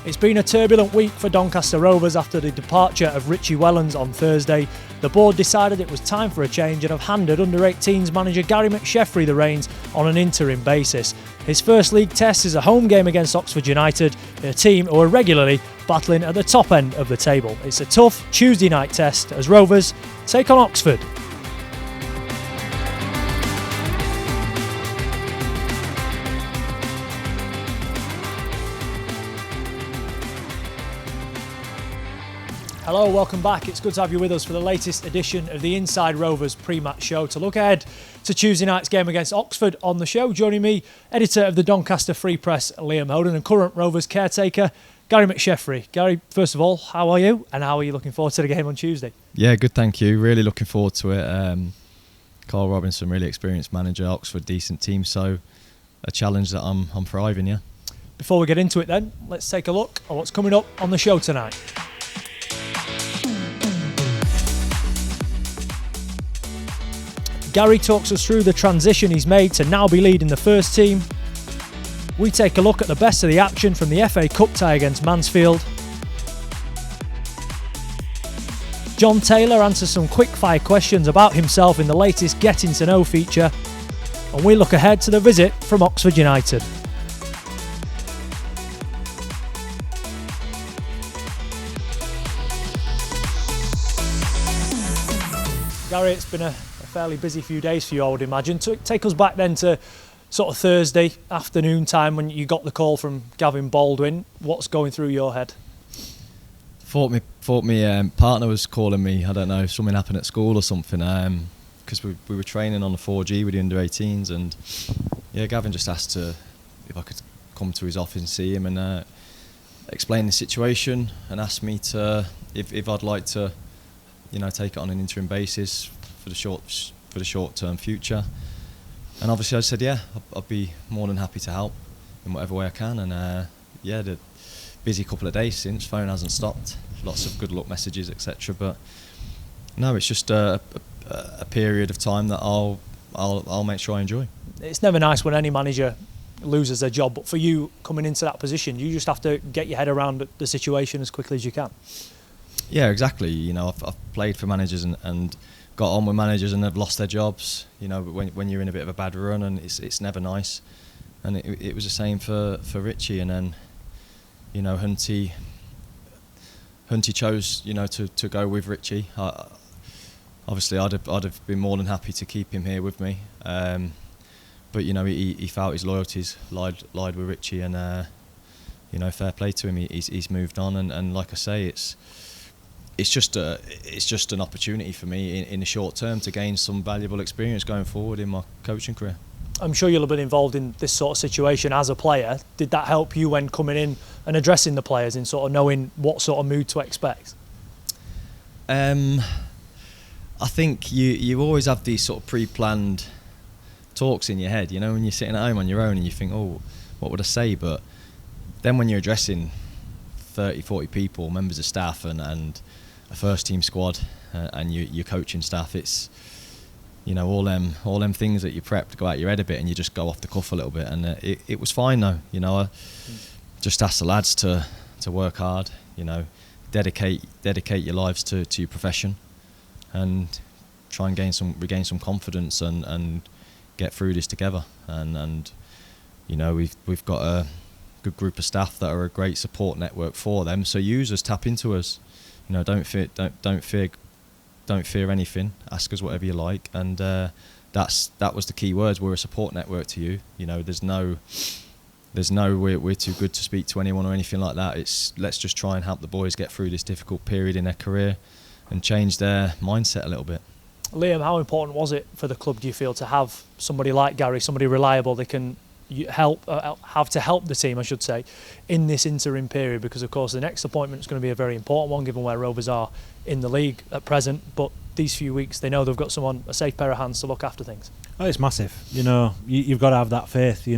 It's been a turbulent week for Doncaster Rovers after the departure of Richie Wellens on Thursday. The board decided it was time for a change and have handed under-18s manager Gary McSheffrey the reins on an interim basis. His first league test is a home game against Oxford United, a team who are regularly battling at the top end of the table. It's a tough Tuesday night test as Rovers take on Oxford. Hello, welcome back. It's good to have you with us for the latest edition of the Inside Rovers pre-match show to look ahead to Tuesday night's game against Oxford. On the show, joining me, editor of the Doncaster Free Press, Liam Hoden, and current Rovers caretaker, Gary McSheffrey. Gary, first of all, how are you? And how are you looking forward to the game on Tuesday? Yeah, good, thank you. Really looking forward to it. Carl Robinson, really experienced manager, Oxford, decent team, so a challenge that I'm thriving, yeah. Before we get into it then, let's take a look at what's coming up on the show tonight. Gary talks us through the transition he's made to now be leading the first team. We take a look at the best of the action from the FA Cup tie against Mansfield. John Taylor answers some quick-fire questions about himself in the latest Getting to Know feature. And we look ahead to the visit from Oxford United. Gary, it's been a fairly busy few days for you, I would imagine. Take us back then to sort of Thursday afternoon time when you got the call from Gavin Baldwin. What's going through your head? Thought me partner was calling me. I don't know, something happened at school or something. Because we were training on the 4G with the under-18s, and yeah, Gavin just asked if I could come to his office and see him and explain the situation, and asked me if I'd like to, take it on an interim basis for the short-term future. And obviously I said, yeah, I'd be more than happy to help in whatever way I can. And the busy couple of days since, phone hasn't stopped, lots of good luck messages, etc. But no, it's just a period of time that I'll make sure I enjoy. It's never nice when any manager loses their job, but for you coming into that position, you just have to get your head around the situation as quickly as you can. Yeah, exactly. I've played for managers and got on with managers and have lost their jobs. But when you're in a bit of a bad run, and it's never nice. And it was the same for Richie, and then Hunty chose to go with Richie. Obviously I'd have been more than happy to keep him here with me, but he felt his loyalties lied with Richie, and fair play to him. He's moved on, and like I say, it's just an opportunity for me in the short term to gain some valuable experience going forward in my coaching career. I'm sure you'll have been involved in this sort of situation as a player. Did that help you when coming in and addressing the players in sort of knowing what sort of mood to expect? I think you always have these sort of pre-planned talks in your head, when you're sitting at home on your own and you think, oh, what would I say? But then when you're addressing 30, 40 people, members of staff and a first team squad, and your coaching staff, it's all them things that you prep to go out your head a bit, and you just go off the cuff a little bit, and it was fine though. I just asked the lads to work hard, dedicate your lives to your profession, and try and regain some confidence and get through this together. And we've got a good group of staff that are a great support network for them. So use us, tap into us. Don't fear anything. Ask us whatever you like. And that was the key words. We're a support network to you. There's no we're too good to speak to anyone or anything like that. It's let's just try and help the boys get through this difficult period in their career and change their mindset a little bit. Liam, how important was it for the club, do you feel, to have somebody like Gary, somebody reliable that can help the team, I should say, in this interim period? Because of course the next appointment is going to be a very important one given where Rovers are in the league at present, but these few weeks they know they've got someone, a safe pair of hands to look after things. Oh, it's massive. You've got to have that faith.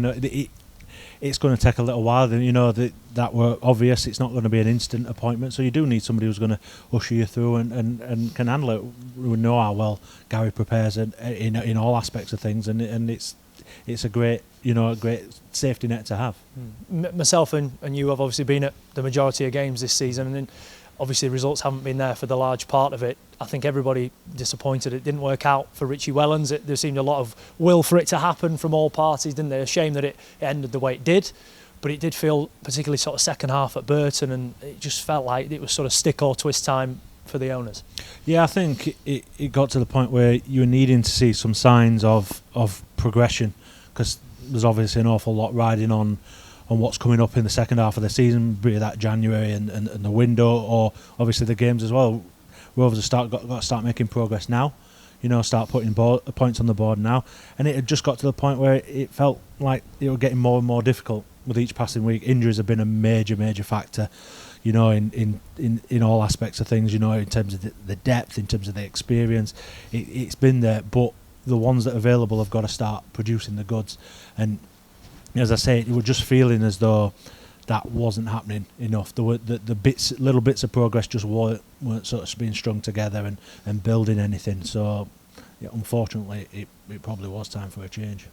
It's going to take a little while, and that were obvious. It's not going to be an instant appointment, so you do need somebody who's going to usher you through and can handle it. We know how well Gary prepares in all aspects of things, and it's a great safety net to have. Myself and you have obviously been at the majority of games this season, and then obviously results haven't been there for the large part of it. I think everybody disappointed it didn't work out for Richie Wellens. There seemed a lot of will for it to happen from all parties, didn't there? A shame that it ended the way it did, but it did feel, particularly sort of second half at Burton, and it just felt like it was sort of stick or twist time for the owners. Yeah, I think it got to the point where you were needing to see some signs of progression, because there's obviously an awful lot riding on what's coming up in the second half of the season, be that January and the window, or obviously the games as well. Rovers have got to start making progress now, start putting points on the board now, and it had just got to the point where it felt like it was getting more and more difficult with each passing week. Injuries have been a major factor, in all aspects of things, in terms of the depth, in terms of the experience. It's been there, but the ones that are available have got to start producing the goods. And as I say, it was just feeling as though that wasn't happening enough. There were little bits of progress just weren't sort of being strung together and building anything. So, yeah, unfortunately, it probably was time for a change.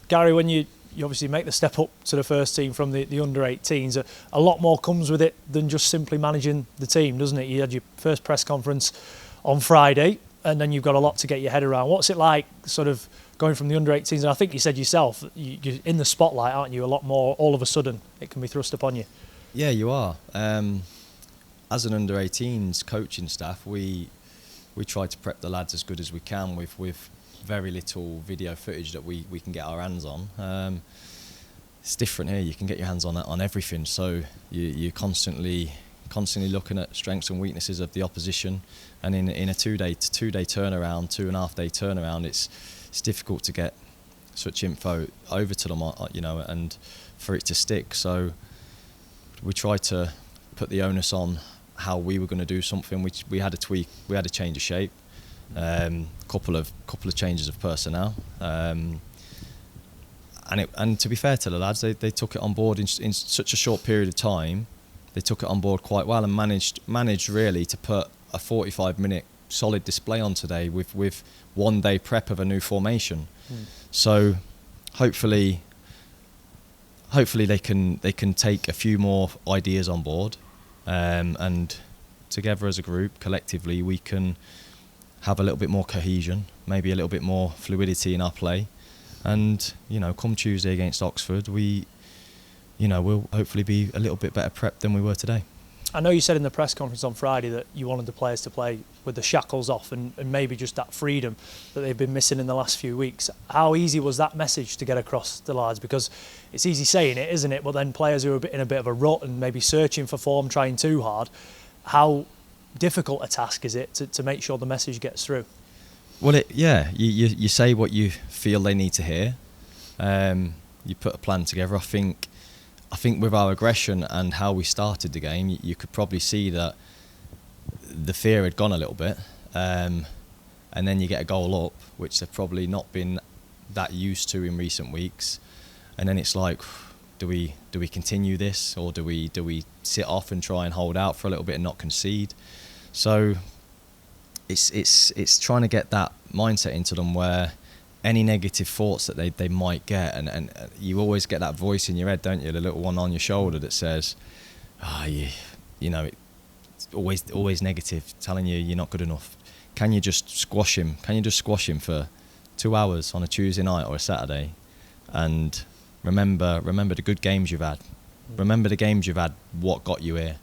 Gary, when you obviously make the step up to the first team from the under-18s, a lot more comes with it than just simply managing the team, doesn't it? You had your first press conference on Friday, and then you've got a lot to get your head around. What's it like sort of going from the under-18s? And I think you said yourself, you're in the spotlight, aren't you? A lot more, all of a sudden, it can be thrust upon you. Yeah, you are. As an under-18s coaching staff, we try to prep the lads as good as we can with very little video footage that we can get our hands on. It's different here. You can get your hands on everything, so you're constantly looking at strengths and weaknesses of the opposition, and in a two-day turnaround, 2.5 day turnaround, it's difficult to get such info over to them, and for it to stick. So we tried to put the onus on how we were going to do something. We had a tweak, we had a change of shape, couple of changes of personnel, and to be fair to the lads, they took it on board in such a short period of time. They took it on board quite well and managed really to put a 45-minute solid display on today with 1 day prep of a new formation. So hopefully they can take a few more ideas on board, and together as a group, collectively, we can have a little bit more cohesion, maybe a little bit more fluidity in our play, and come Tuesday against Oxford, we'll hopefully be a little bit better prepped than we were today. I know you said in the press conference on Friday that you wanted the players to play with the shackles off and maybe just that freedom that they've been missing in the last few weeks. How easy was that message to get across the lads? Because it's easy saying it, isn't it? But then players who are in a bit of a rut and maybe searching for form, trying too hard, how difficult a task is it to make sure the message gets through? Well, you say what you feel they need to hear. You put a plan together. I think with our aggression and how we started the game, you could probably see that the fear had gone a little bit, and then you get a goal up, which they've probably not been that used to in recent weeks, and then it's like, do we continue this, or do we sit off and try and hold out for a little bit and not concede? So it's trying to get that mindset into them where any negative thoughts that they might get, and you always get that voice in your head, don't you, the little one on your shoulder that says, it's always negative, telling you you're not good enough. Can you just squash him? Can you just squash him for 2 hours on a Tuesday night or a Saturday, and remember the good games you've had. Remember the games you've had, what got you here.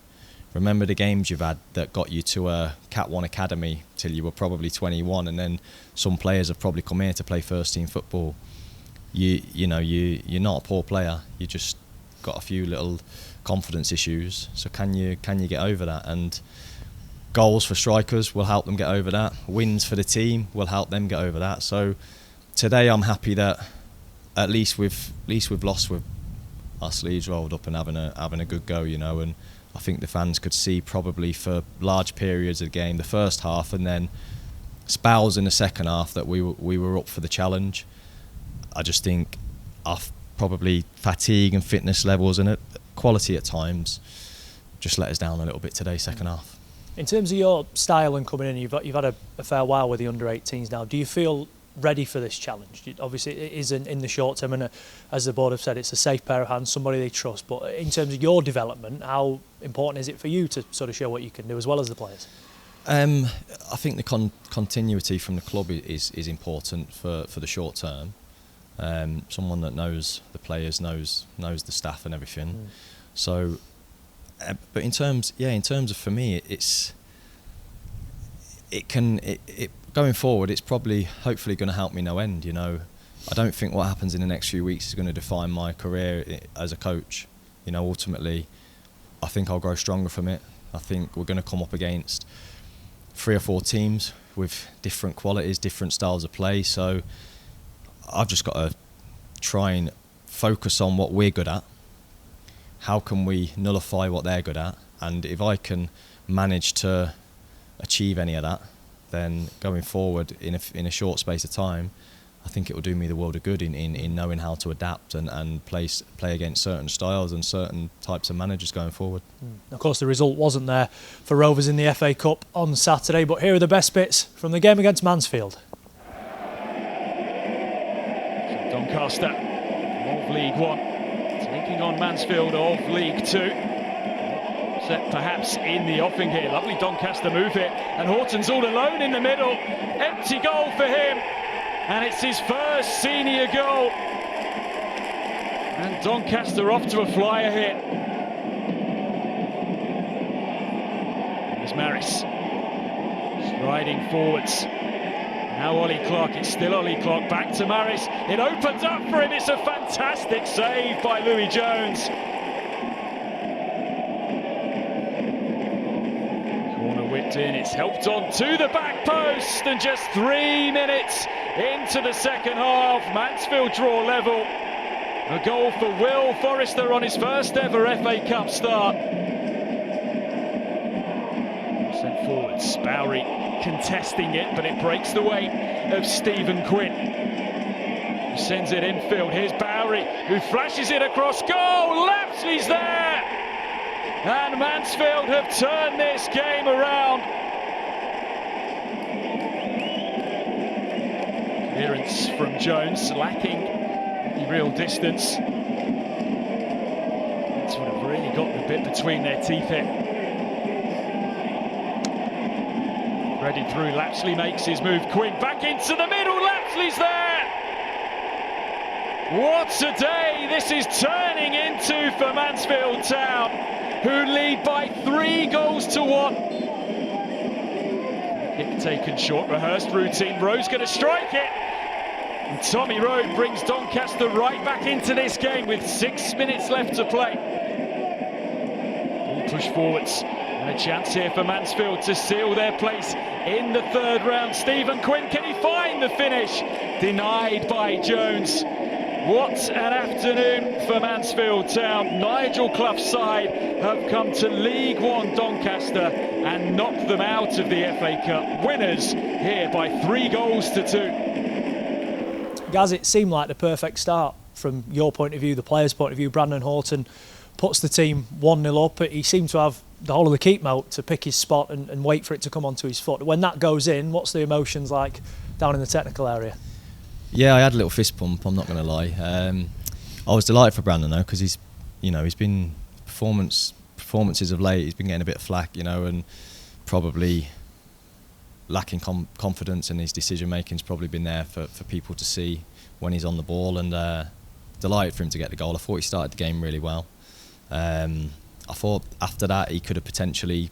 Remember the games you've had that got you to a Cat 1 academy till you were probably 21, and then some players have probably come here to play first team football. You're not a poor player. You just got a few little confidence issues. So can you get over that? And goals for strikers will help them get over that. Wins for the team will help them get over that. So today I'm happy that at least we've lost with our sleeves rolled up and having a good go, and I think the fans could see probably for large periods of the game, the first half, and then spells in the second half, that we were up for the challenge. I just think our probably fatigue and fitness levels and quality at times just let us down a little bit today, second half. In terms of your style and coming in, you've had a fair while with the under-18s now. Do you feel ready for this challenge? Obviously, it isn't in the short term, and as the board have said, it's a safe pair of hands, somebody they trust. But in terms of your development, how important is it for you to sort of show what you can do as well as the players? I think the continuity from the club is important for the short term. Someone that knows the players, knows the staff and everything. So, but in terms of for me, it going forward, it's probably hopefully going to help me no end. I don't think what happens in the next few weeks is going to define my career as a coach. Ultimately, I think I'll grow stronger from it. I think we're going to come up against 3 or 4 teams with different qualities, different styles of play. So I've just got to try and focus on what we're good at. How can we nullify what they're good at? And if I can manage to achieve any of that, then going forward in a short space of time, I think it will do me the world of good in knowing how to adapt and play against certain styles and certain types of managers going forward. Of course, the result wasn't there for Rovers in the FA Cup on Saturday, but here are the best bits from the game against Mansfield. Doncaster of League One taking on Mansfield of League Two. Set perhaps in the offing here. Lovely Doncaster move here, and Horton's all alone in the middle. Empty goal for him, and it's his first senior goal. And Doncaster off to a flyer here. Here's Maris striding forwards. Now Ollie Clark, it's still Ollie Clark, back to Maris. It opens up for him, it's a fantastic save by Louis Jones. Corner whipped in, it's helped on to the back post, and just 3 minutes into the second half, Mansfield draw level. A goal for Will Forrester on his first ever FA Cup start. Sent forwards, Bowery contesting it, but it breaks the weight of Stephen Quinn, who sends it infield. Here's Bowery, who flashes it across goal. Lapsley's there, and Mansfield have turned this game around. Clearance from Jones, lacking any real distance. That's would have really got the bit between their teeth here. Ready through, Lapsley makes his move, Quinn back into the middle, Lapsley's there! What a day this is turning into for Mansfield Town, who lead by 3 goals to 1. Kick taken short, rehearsed routine, Rowe's going to strike it! And Tommy Rowe brings Doncaster right back into this game with 6 minutes left to play. All push forwards. And a chance here for Mansfield to seal their place in the third round. Stephen Quinn, can he find the finish? Denied by Jones. What an afternoon for Mansfield Town. Nigel Clough's side have come to League One Doncaster and knocked them out of the FA Cup. Winners here by 3 goals to 2. Gaz, it seemed like the perfect start from your point of view, the players' point of view. Brandon Horton puts the team 1-0 up. He seemed to have the whole of the keep out to pick his spot and wait for it to come onto his foot. When that goes in, what's the emotions like down in the technical area? Yeah, I had a little fist pump, I'm not going to lie. I was delighted for Brandon though, because he's been performances of late, he's been getting a bit of flack, and probably lacking confidence, and his decision making's probably been there for people to see when he's on the ball, and delighted for him to get the goal. I thought he started the game really well. I thought after that he could have potentially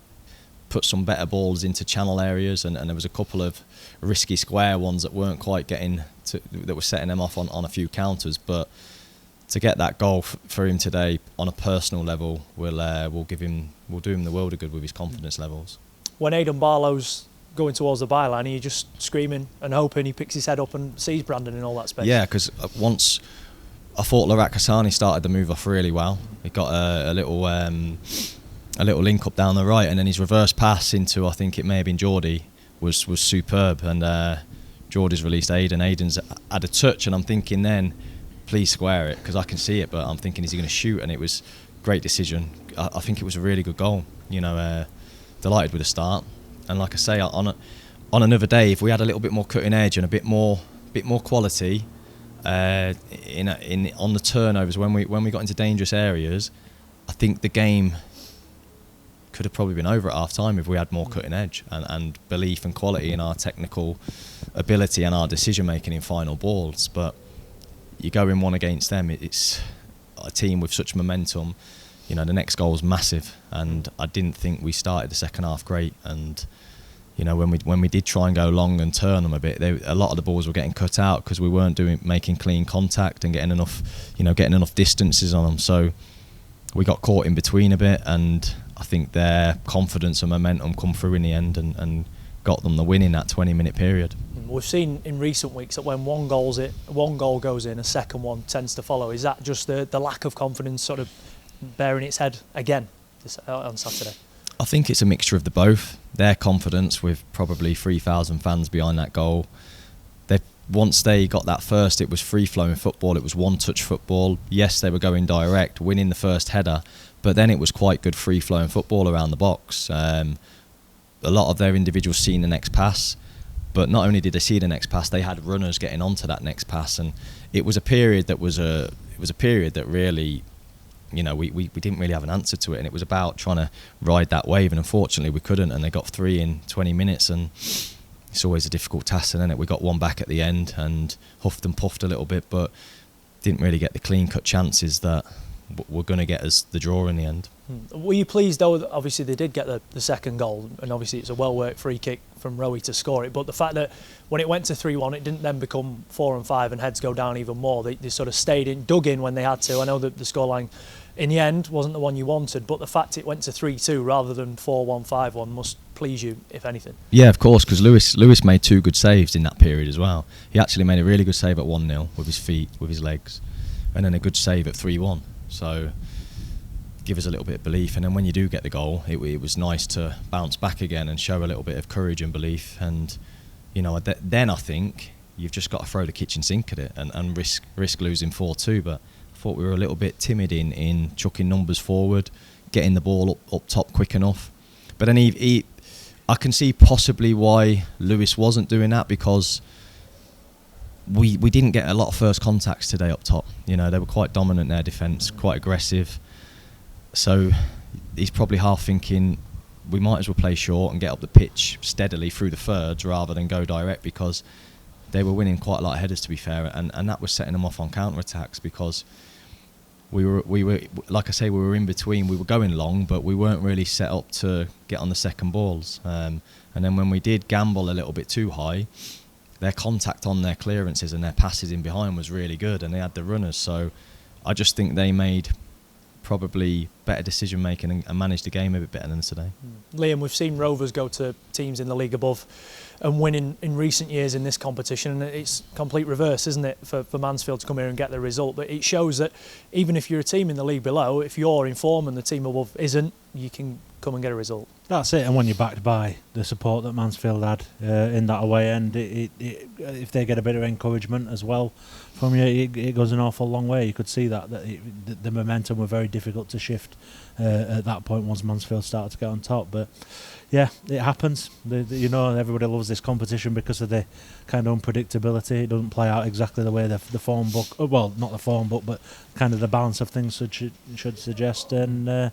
put some better balls into channel areas, and there was a couple of risky square ones that weren't quite getting to, that were setting them off on a few counters. But to get that goal for him today on a personal level will do him the world of good with his confidence levels. When Aidan Barlow's going towards the byline, are you just screaming and hoping he picks his head up and sees Brandon in all that space? Yeah, because once I thought Larak Hassani started the move off really well. He got a little link up down the right, and then his reverse pass into, I think it may have been Geordie, was superb. And Geordie's released Aidan. Aidan's had a touch, and I'm thinking then, please square it, because I can see it. But I'm thinking, is he going to shoot? And it was a great decision. I think it was a really good goal. Delighted with the start. And like I say, on another day, if we had a little bit more cutting edge and a bit more bit more quality on the turnovers when we got into dangerous areas, I think the game could have probably been over at half time if we had more cutting edge and belief and quality in our technical ability and our decision making in final balls. But you go in one against them, it's a team with such momentum. You know, the next goal was massive, and I didn't think we started the second half great. And you know, when we did try and go long and turn them a bit, a lot of the balls were getting cut out because we weren't making clean contact and getting enough distances on them. So we got caught in between a bit, and I think their confidence and momentum come through in the end and got them the win in that 20-minute period. We've seen in recent weeks that when one goal goes in, a second one tends to follow. Is that just the lack of confidence sort of bearing its head again on Saturday? I think it's a mixture of the both. Their confidence, with probably 3,000 fans behind that goal, once they got that first, it was free-flowing football, it was one-touch football. Yes, they were going direct, winning the first header, but then it was quite good free-flowing football around the box. A lot of their individuals seen the next pass, but not only did they see the next pass, they had runners getting onto that next pass, and it was a period that really, you know, we didn't really have an answer to it, and it was about trying to ride that wave, and unfortunately we couldn't, and they got 3 in 20 minutes, and it's always a difficult task, isn't it? We got one back at the end and huffed and puffed a little bit, but didn't really get the clean-cut chances that were going to get us the draw in the end. Were you pleased, though, that obviously they did get the second goal, and obviously it's a well-worked free kick from Rowie to score it, but the fact that when it went to 3-1, it didn't then become 4 and 5 and heads go down even more. They sort of dug in when they had to. I know that the scoreline in the end wasn't the one you wanted, but the fact it went to 3-2 rather than 4-1, 5-1 must please you, if anything. Yeah, of course, because Lewis made 2 good saves in that period as well. He actually made a really good save at 1-0 with his feet, with his legs, and then a good save at 3-1. So give us a little bit of belief, and then when you do get the goal, it was nice to bounce back again and show a little bit of courage and belief. And you know, then I think you've just got to throw the kitchen sink at it and risk losing 4-2. But I thought we were a little bit timid in chucking numbers forward, getting the ball up top quick enough. But then I can see possibly why Lewis wasn't doing that, because we didn't get a lot of first contacts today up top. You know, they were quite dominant in their defence, quite aggressive. So he's probably half thinking we might as well play short and get up the pitch steadily through the thirds rather than go direct, because they were winning quite a lot of headers, to be fair, and that was setting them off on counter-attacks, because we were like I say, we were in between. We were going long, but we weren't really set up to get on the second balls. And then when we did gamble a little bit too high, their contact on their clearances and their passes in behind was really good, and they had the runners. So I just think they made probably better decision making and managed the game a bit better than today. Liam, we've seen Rovers go to teams in the league above and win in recent years in this competition, and it's complete reverse, isn't it, for Mansfield to come here and get the result. But it shows that even if you're a team in the league below, if you're in form and the team above isn't, you can come and get a result. That's it, and when you're backed by the support that Mansfield had in that away end, if they get a bit of encouragement as well from you, it goes an awful long way. You could see that the momentum were very difficult to shift at that point once Mansfield started to get on top. But yeah, it happens. You know, everybody loves this competition because of the kind of unpredictability. It doesn't play out exactly the way the form book, well, not the form book, but kind of the balance of things should suggest. And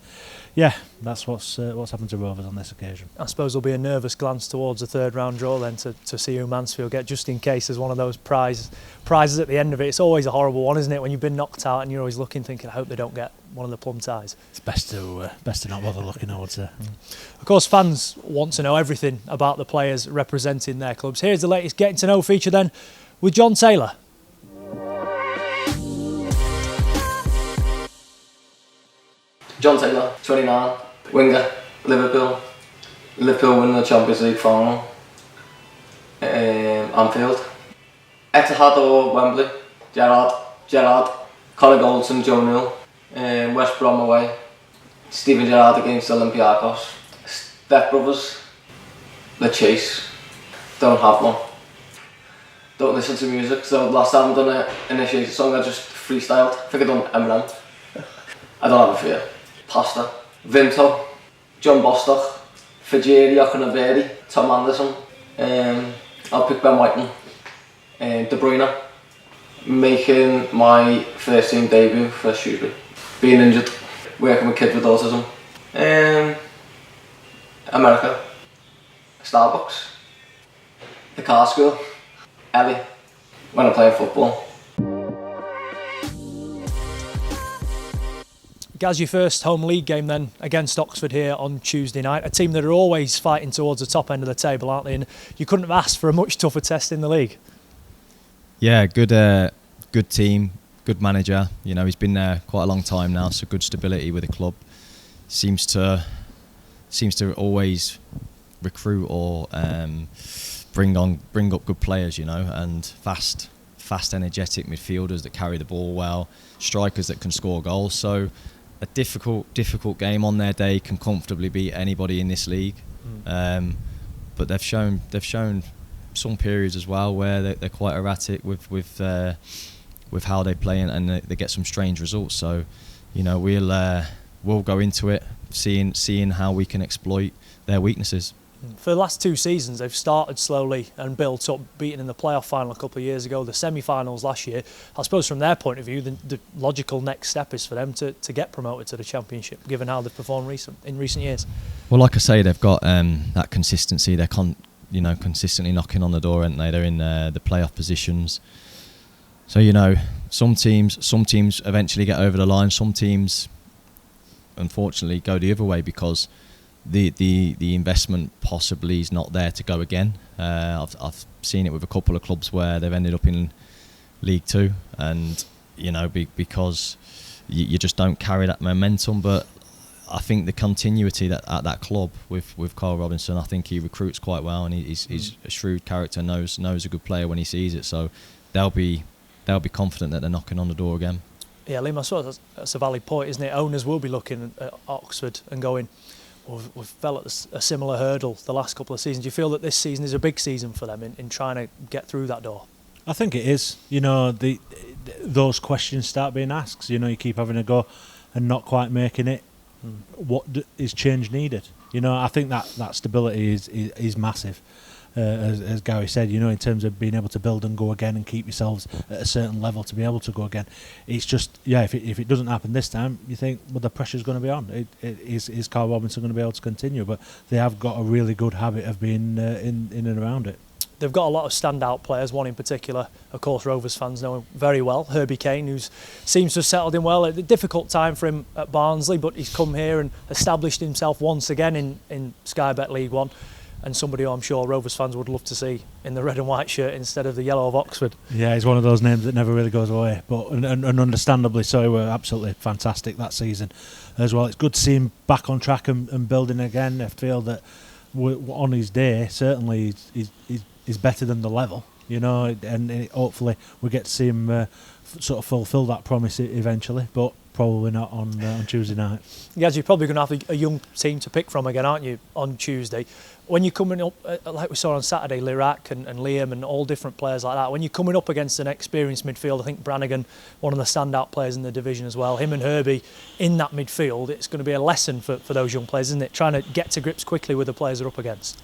yeah, that's what's happened to Rovers on this occasion. I suppose there'll be a nervous glance towards the third round draw then to see who Mansfield get, just in case there's one of those prizes at the end of it. It's always a horrible one, isn't it, when you've been knocked out and you're always looking, thinking, I hope they don't get one of the plum ties. It's best to not bother looking, I would say. Of course, fans want to know everything about the players representing their clubs. Here's the latest Getting to Know feature then with John Taylor. John Taylor, 29, winger, Liverpool winning the Champions League final, Anfield. Etihad or Wembley, Gerrard, Conor Goldson, Joe Newell, West Brom away, Steven Gerrard against Olympiacos, Step Brothers, The Chase, don't have one, don't listen to music. So last time I done an initiation song, I just freestyled. I think I done Eminem. I don't have a fear. Pasta, Vinto, John Bostock, Fajiri Okunaveri, Tom Anderson. I'll pick Ben Whiten. De Bruyne, making my first team debut for Shrewsbury, being injured, working with kids with autism, America, Starbucks, the car school, Ellie, when I'm playing football. Gaz, your first home league game then against Oxford here on Tuesday night, a team that are always fighting towards the top end of the table, aren't they? And you couldn't have asked for a much tougher test in the league. Yeah, good team, good manager. You know, he's been there quite a long time now, so good stability with the club. Seems to always recruit or bring up good players, you know, and fast, energetic midfielders that carry the ball well, strikers that can score goals. So a difficult game on their day can comfortably beat anybody in this league. But they've shown some periods as well where they're quite erratic with how they play, and they get some strange results. So, you know, we'll go into it seeing how we can exploit their weaknesses. For the last 2 seasons, they've started slowly and built up, beating in the playoff final a couple of years ago, the semi-finals last year. I suppose from their point of view, the logical next step is for them to get promoted to the Championship, given how they've performed in recent years. Well, like I say, they've got that consistency. They're consistently knocking on the door, aren't they? They're in the playoff positions. So, you know, some teams eventually get over the line. Some teams, unfortunately, go the other way because the investment possibly is not there to go again. I've seen it with a couple of clubs where they've ended up in League Two, and you know, because you just don't carry that momentum. But I think the continuity at that club with Carl Robinson, I think he recruits quite well, and he's a shrewd character, knows a good player when he sees it. So they'll be confident that they're knocking on the door again. Yeah, Liam, I suppose that's a valid point, isn't it? Owners will be looking at Oxford and going, we've fell at a similar hurdle the last couple of seasons. Do you feel that this season is a big season for them in trying to get through that door? I think it is. You know, those questions start being asked. You know, you keep having a go and not quite making it. What is change needed? You know, I think that stability is massive. As Gary said, you know, in terms of being able to build and go again and keep yourselves at a certain level to be able to go again. It's just, yeah, if it doesn't happen this time, you think, well, the pressure's going to be on. Is Carl Robinson going to be able to continue? But they have got a really good habit of being in and around it. They've got a lot of standout players, one in particular, of course, Rovers fans know him very well, Herbie Kane, who seems to have settled in well. A difficult time for him at Barnsley, but he's come here and established himself once again in Sky Bet League One, and somebody who I'm sure Rovers fans would love to see in the red and white shirt instead of the yellow of Oxford. Yeah, he's one of those names that never really goes away, but and understandably so. Were absolutely fantastic that season as well. It's good to see him back on track and building again. I feel that on his day, certainly he's better than the level, you know, and hopefully we get to see him sort of fulfil that promise eventually, but probably not on Tuesday night. Yes, you're probably going to have a young team to pick from again, aren't you, on Tuesday? When you're coming up, like we saw on Saturday, Lirac and Liam and all different players like that, when you're coming up against an experienced midfield, I think Brannigan, one of the standout players in the division as well, him and Herbie in that midfield, it's going to be a lesson for those young players, isn't it? Trying to get to grips quickly with the players they're up against.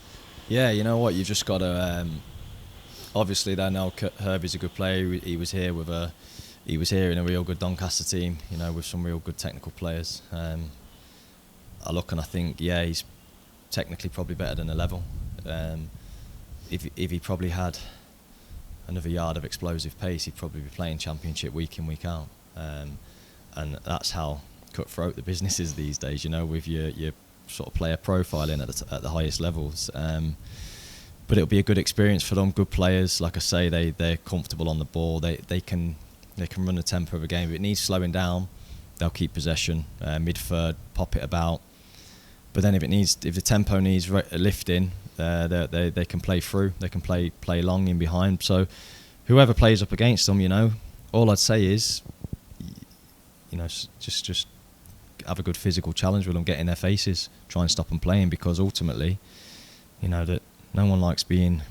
Yeah, you know what, you've just got to... obviously, they know Herbie's a good player. He was here in a real good Doncaster team, you know, with some real good technical players. I look and I think, yeah, he's technically probably better than a level. If he probably had another yard of explosive pace, he'd probably be playing Championship week in, week out. And that's how cutthroat the business is these days, you know, with your sort of player profiling at the highest levels. But it'll be a good experience for them. Good players, like I say, they're comfortable on the ball. They can run the tempo of a game. If it needs slowing down, they'll keep possession, mid-third, pop it about. But then if the tempo needs lifting, they can play through. They can play long in behind. So whoever plays up against them, you know, all I'd say is, you know, just have a good physical challenge with them, get in their faces, try and stop them playing, because ultimately, you know, that no one likes being,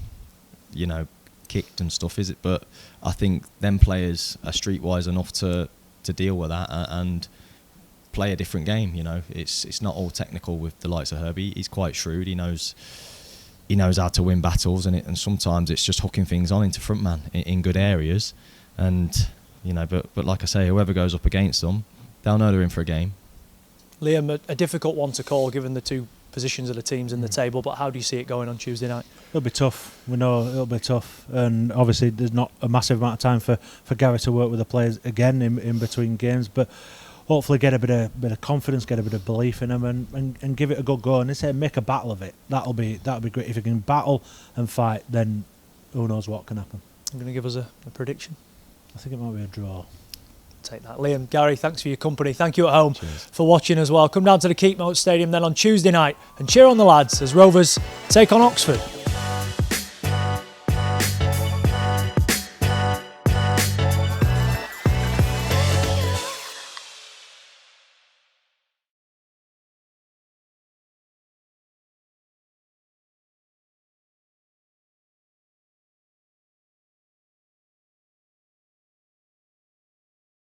you know, kicked and stuff, is it? But I think them players are streetwise enough to deal with that and play a different game. You know, it's not all technical with the likes of Herbie. He's quite shrewd. He knows he knows how to win battles, and sometimes it's just hooking things on into front man in good areas. And but like I say, whoever goes up against them, they'll know they're in for a game. Liam, a difficult one to call given the two positions of the teams in the table, but how do you see it going on Tuesday night? It'll be tough. We know it'll be tough, and obviously there's not a massive amount of time for Gary to work with the players again in between games, but hopefully get a bit of confidence, get a bit of belief in them, and give it a good go. And they say make a battle of it. That'll be great. If you can battle and fight, then who knows what can happen. I'm going to give us a prediction. I think it might be a draw. Take that. Liam, Gary, thanks for your company. Thank you at home Cheers. for watching as well. Come down to the Keepmoat Stadium then on Tuesday night and cheer on the lads as Rovers take on Oxford.